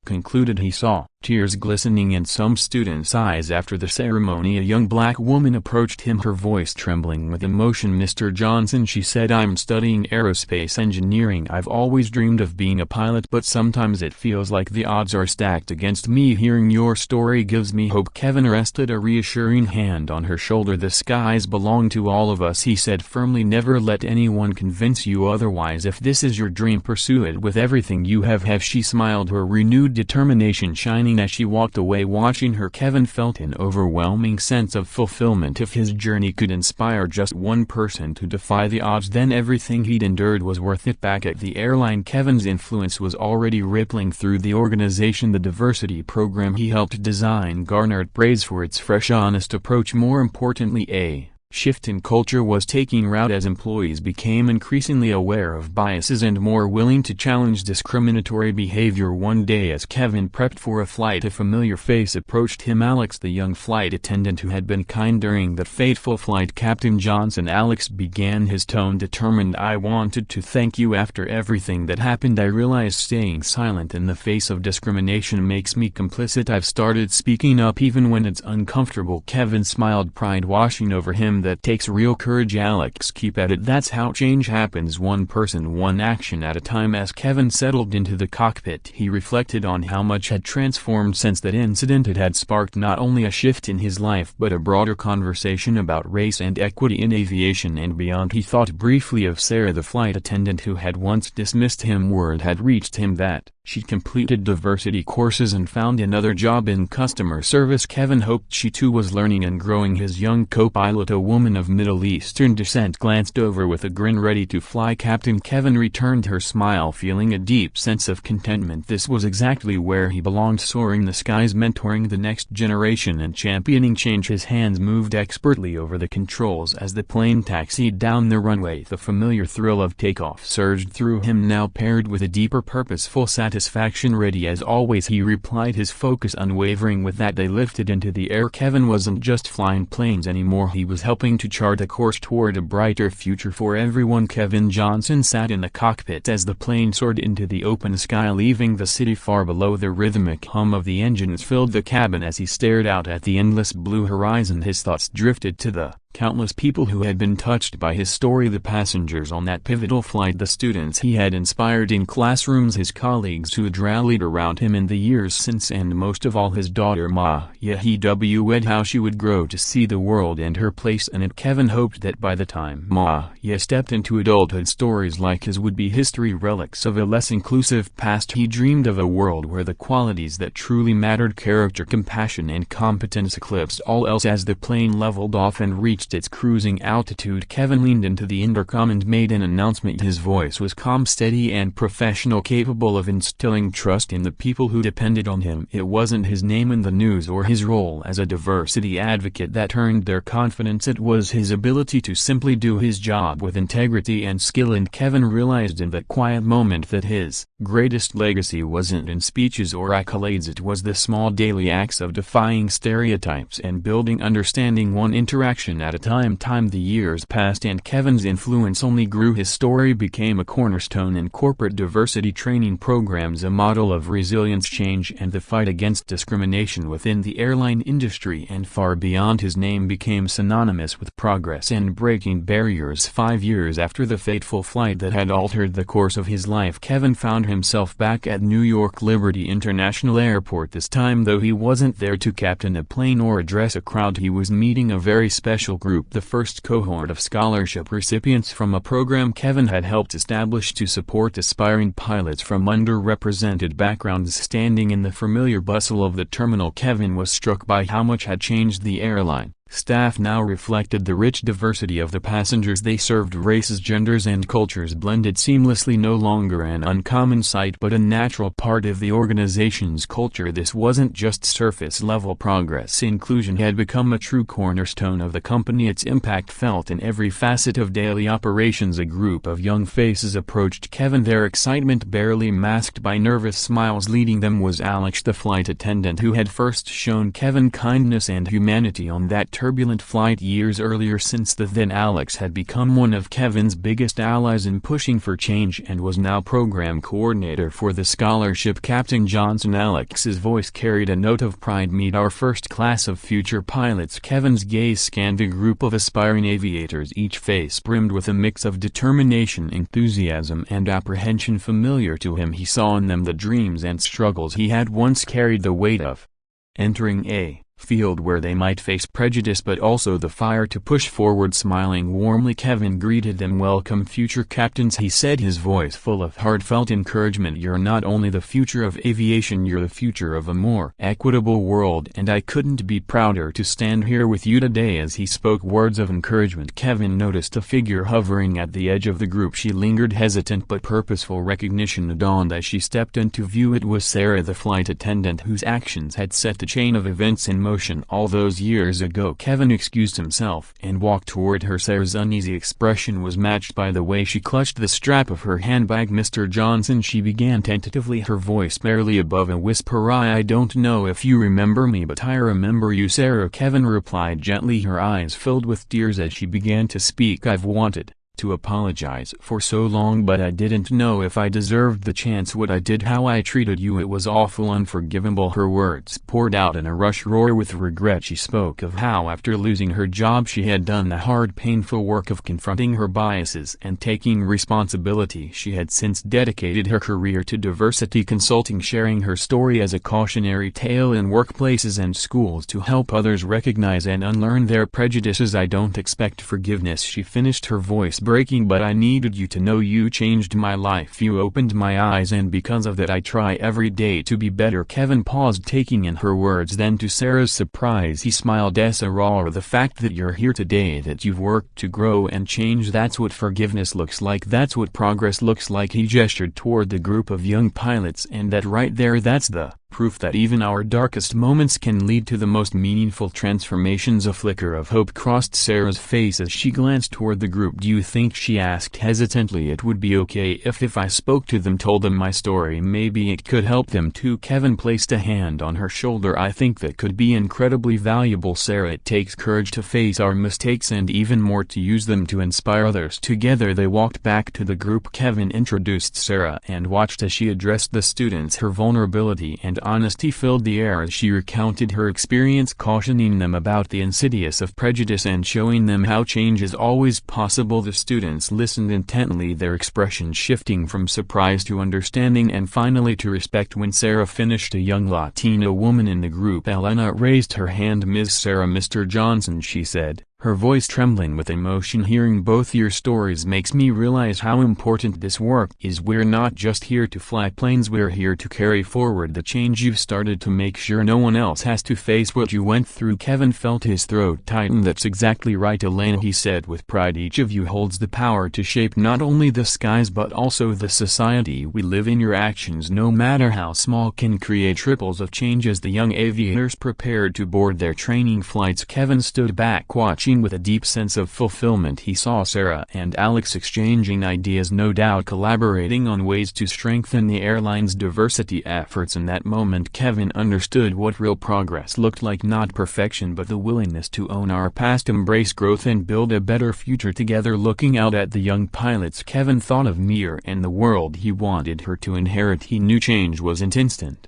concluded, he saw tears glistening in some students' eyes. After the ceremony, a young black woman approached him, her voice trembling with emotion. Mr. Johnson, she said, I'm studying aerospace engineering. I've always dreamed of being a pilot, but sometimes it feels like the odds are stacked against me. Hearing your story gives me hope. Kevin rested a reassuring hand on her shoulder. The skies belong to all of us, he said firmly. Never let anyone convince you otherwise. If this is your dream, pursue it with everything you have. She smiled, her renewed determination shining as she walked away. Watching her, Kevin felt an overwhelming sense of fulfillment. If his journey could inspire just one person to defy the odds, then everything he'd endured was worth it. Back at the airline, Kevin's influence was already rippling through the organization. The diversity program he helped design garnered praise for its fresh, honest approach. More importantly, a shift in culture was taking root as employees became increasingly aware of biases and more willing to challenge discriminatory behavior. One day as Kevin prepped for a flight, a familiar face approached him. Alex, the young flight attendant who had been kind during that fateful flight. Captain Johnson. Alex began, his tone determined. I wanted to thank you. After everything that happened, I realized staying silent in the face of discrimination makes me complicit. I've started speaking up even when it's uncomfortable. Kevin smiled, pride washing over him. That takes real courage, Alex. Keep at it. That's how change happens, one person, one action at a time. As Kevin settled into the cockpit, he reflected on how much had transformed since that incident. It had sparked not only a shift in his life but a broader conversation about race and equity in aviation and beyond. He thought briefly of Sarah, the flight attendant who had once dismissed him. Word had reached him that she'd completed diversity courses and found another job in customer service. Kevin hoped she too was learning and growing. His young co-pilot, a woman of Middle Eastern descent, glanced over with a grin, ready to fly. Captain Kevin returned her smile, feeling a deep sense of contentment. This was exactly where he belonged, soaring the skies, mentoring the next generation and championing change. His hands moved expertly over the controls as the plane taxied down the runway. The familiar thrill of takeoff surged through him, now paired with a deeper, purposeful satisfaction. Ready as always, he replied, his focus unwavering. With that, they lifted into the air. Kevin wasn't just flying planes anymore, he was helping to chart a course toward a brighter future for everyone. Kevin Johnson sat in the cockpit as the plane soared into the open sky, leaving the city far below. The rhythmic hum of the engines filled the cabin as he stared out at the endless blue horizon. His thoughts drifted to the countless people who had been touched by his story, the passengers on that pivotal flight, the students he had inspired in classrooms, his colleagues who had rallied around him in the years since, and most of all his daughter Maya. He wed how she would grow to see the world and her place in it. Kevin hoped that by the time Maya stepped into adulthood, stories like his would be history, relics of a less inclusive past. He dreamed of a world where the qualities that truly mattered, character, compassion and competence, eclipsed all else. As the plane leveled off and reached its cruising altitude, Kevin leaned into the intercom and made an announcement. His voice was calm, steady and professional, capable of instilling trust in the people who depended on him. It wasn't his name in the news or his role as a diversity advocate that earned their confidence, it was his ability to simply do his job with integrity and skill. And Kevin realized in that quiet moment that his greatest legacy wasn't in speeches or accolades, it was the small daily acts of defying stereotypes and building understanding, one interaction at a time. The years passed and Kevin's influence only grew. His story became a cornerstone in corporate diversity training programs, a model of resilience, change and the fight against discrimination within the airline industry and far beyond. His name became synonymous with progress and breaking barriers. 5 years after the fateful flight that had altered the course of his life, Kevin found himself back at New York Liberty International Airport. This time, though, he wasn't there to captain a plane or address a crowd. He was meeting a very special group, the first cohort of scholarship recipients from a program Kevin had helped establish to support aspiring pilots from underrepresented backgrounds. Standing in the familiar bustle of the terminal, Kevin was struck by how much had changed. The airline staff now reflected the rich diversity of the passengers they served. Races, genders and cultures blended seamlessly, no longer an uncommon sight but a natural part of the organization's culture. This wasn't just surface-level progress. Inclusion had become a true cornerstone of the company, its impact felt in every facet of daily operations. A group of young faces approached Kevin, their excitement barely masked by nervous smiles. Leading them was Alex, the flight attendant who had first shown Kevin kindness and humanity on that turbulent flight years earlier. Since then, Alex had become one of Kevin's biggest allies in pushing for change and was now program coordinator for the scholarship. Captain Johnson. Alex's voice carried a note of pride. Meet our first class of future pilots. Kevin's gaze scanned the group of aspiring aviators, each face brimmed with a mix of determination, enthusiasm and apprehension. Familiar to him, he saw in them the dreams and struggles he had once carried, the weight of entering a field where they might face prejudice but also the fire to push forward. Smiling warmly, Kevin greeted them. Welcome, future captains, he said, his voice full of heartfelt encouragement. You're not only the future of aviation, you're the future of a more equitable world, and I couldn't be prouder to stand here with you today. As he spoke words of encouragement, Kevin noticed a figure hovering at the edge of the group. She lingered, hesitant but purposeful. Recognition dawned as she stepped into view. It was Sarah, the flight attendant whose actions had set the chain of events in motion. promotion all those years ago. Kevin excused himself and walked toward her. Sarah's uneasy expression was matched by the way she clutched the strap of her handbag. "Mr. Johnson," she began tentatively, her voice barely above a whisper, I don't know if you remember me, but I remember you, Sarah," Kevin replied gently, her eyes filled with tears as she began to speak. "I've wanted to apologize for so long, but I didn't know if I deserved the chance. What I did, how I treated you, it was awful, unforgivable." Her words poured out in a rush roar with regret. She spoke of how after losing her job she had done the hard, painful work of confronting her biases and taking responsibility. She had since dedicated her career to diversity consulting, sharing her story as a cautionary tale in workplaces and schools to help others recognize and unlearn their prejudices. "I don't expect forgiveness," she finished, her voice breaking, "but I needed you to know you changed my life. You opened my eyes, and because of that I try every day to be better." Kevin paused, taking in her words, then to Sarah's surprise he smiled. "Sarah, the fact that you're here today, that you've worked to grow and change, that's what forgiveness looks like, that's what progress looks like." He gestured toward the group of young pilots, "And that right there, that's the proof that even our darkest moments can lead to the most meaningful transformations." A flicker of hope crossed Sarah's face as she glanced toward the group. "Do you think," she asked hesitantly, "it would be okay if I spoke to them, told them my story? Maybe it could help them too." Kevin placed a hand on her shoulder. "I think that could be incredibly valuable, Sarah. It takes courage to face our mistakes and even more to use them to inspire others." Together they walked back to the group. Kevin introduced Sarah and watched as she addressed the students. Her vulnerability and honesty filled the air as she recounted her experience, cautioning them about the insidious of prejudice and showing them how change is always possible. The students listened intently, their expressions shifting from surprise to understanding and finally to respect. When Sarah finished, a young Latina woman in the group, Elena, raised her hand. "Ms. Sarah, Mr. Johnson," she said, her voice trembling with emotion, "hearing both your stories makes me realize how important this work is. We're not just here to fly planes, we're here to carry forward the change you've started, to make sure no one else has to face what you went through." Kevin felt his throat tighten. "That's exactly right, Elena," he said with pride. "Each of you holds the power to shape not only the skies but also the society we live in. Your actions, no matter how small, can create ripples of change." As the young aviators prepared to board their training flights, Kevin stood back watching with a deep sense of fulfillment. He saw Sarah and Alex exchanging ideas, no doubt collaborating on ways to strengthen the airline's diversity efforts. In that moment Kevin understood what real progress looked like, not perfection but the willingness to own our past, embrace growth and build a better future together. Looking out at the young pilots, Kevin thought of Mir and the world he wanted her to inherit. He knew change wasn't instant.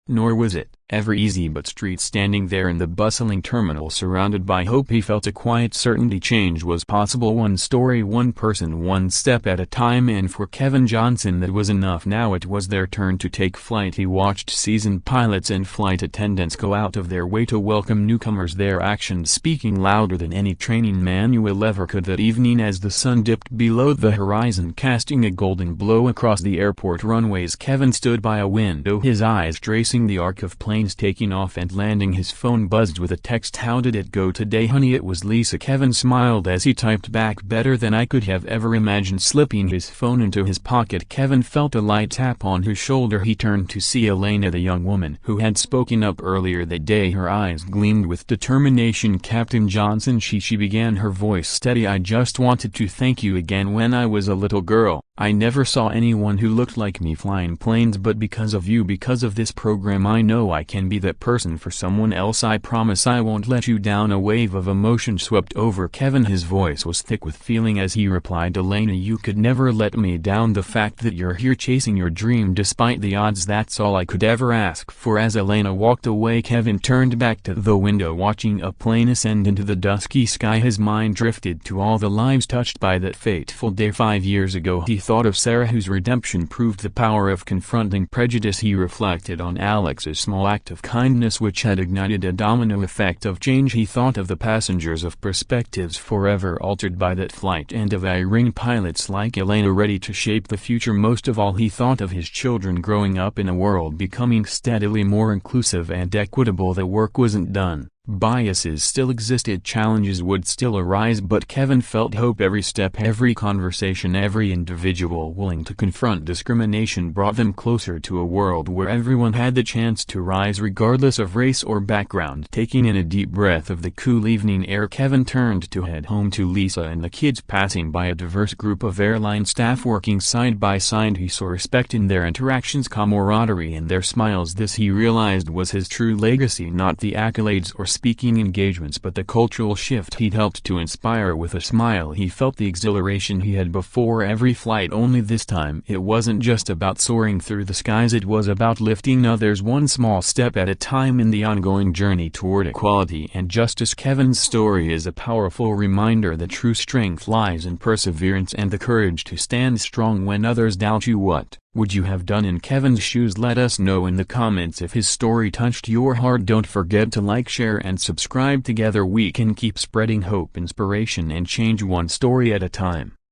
Nor was it ever easy, but standing there in the bustling terminal surrounded by hope, he felt a quiet certainty change was possible, one story, one person, one step at a time. And for Kevin Johnson that was enough. Now it was their turn to take flight. He watched seasoned pilots and flight attendants go out of their way to welcome newcomers, their actions speaking louder than any training manual ever could. That evening, as the sun dipped below the horizon, casting a golden glow across the airport runways, Kevin stood by a window, his eyes tracing the arc of planes taking off and landing. His phone buzzed with a text. "How did it go today, honey?" It was Lisa. Kevin smiled as he typed back, "Better than I could have ever imagined." Slipping his phone into his pocket, Kevin felt a light tap on his shoulder. He turned to see Elena, the young woman who had spoken up earlier that day. Her eyes gleamed with determination. "Captain Johnson," she began, her voice steady, "I just wanted to thank you again. When I was a little girl, I never saw anyone who looked like me flying planes, but because of you, because of this program, I know I can be that person for someone else. I promise I won't let you down." A wave of emotion swept over Kevin. His voice was thick with feeling as he replied, "Elena, you could never let me down. The fact that you're here chasing your dream despite the odds, that's all I could ever ask for." As Elena walked away, Kevin turned back to the window, watching a plane ascend into the dusky sky. His mind drifted to all the lives touched by that fateful day 5 years ago. He thought of Sarah, whose redemption proved the power of confronting prejudice. He reflected on Alex's small act of kindness which had ignited a domino effect of change. He thought of the passengers, of perspectives forever altered by that flight, and of erring pilots like Elena ready to shape the future. Most of all, he thought of his children growing up in a world becoming steadily more inclusive and equitable. The work wasn't done, Biases still existed, challenges would still arise, but Kevin felt hope. Every step, every conversation, every individual willing to confront discrimination brought them closer to a world where everyone had the chance to rise regardless of race or background. Taking in a deep breath of the cool evening air, Kevin turned to head home to Lisa and the kids. Passing by a diverse group of airline staff working side by side, he saw respect in their interactions, camaraderie in their smiles. This, he realized, was his true legacy, not the accolades or speaking engagements, but the cultural shift he'd helped to inspire. With a smile, he felt the exhilaration he had before every flight, only this time it wasn't just about soaring through the skies, it was about lifting others one small step at a time in the ongoing journey toward equality and justice. Kevin's story is a powerful reminder that true strength lies in perseverance and the courage to stand strong when others doubt you. What would you have done in Kevin's shoes? Let us know in the comments if his story touched your heart. Don't forget to like, share and subscribe. Together we can keep spreading hope, inspiration and change, one story at a time.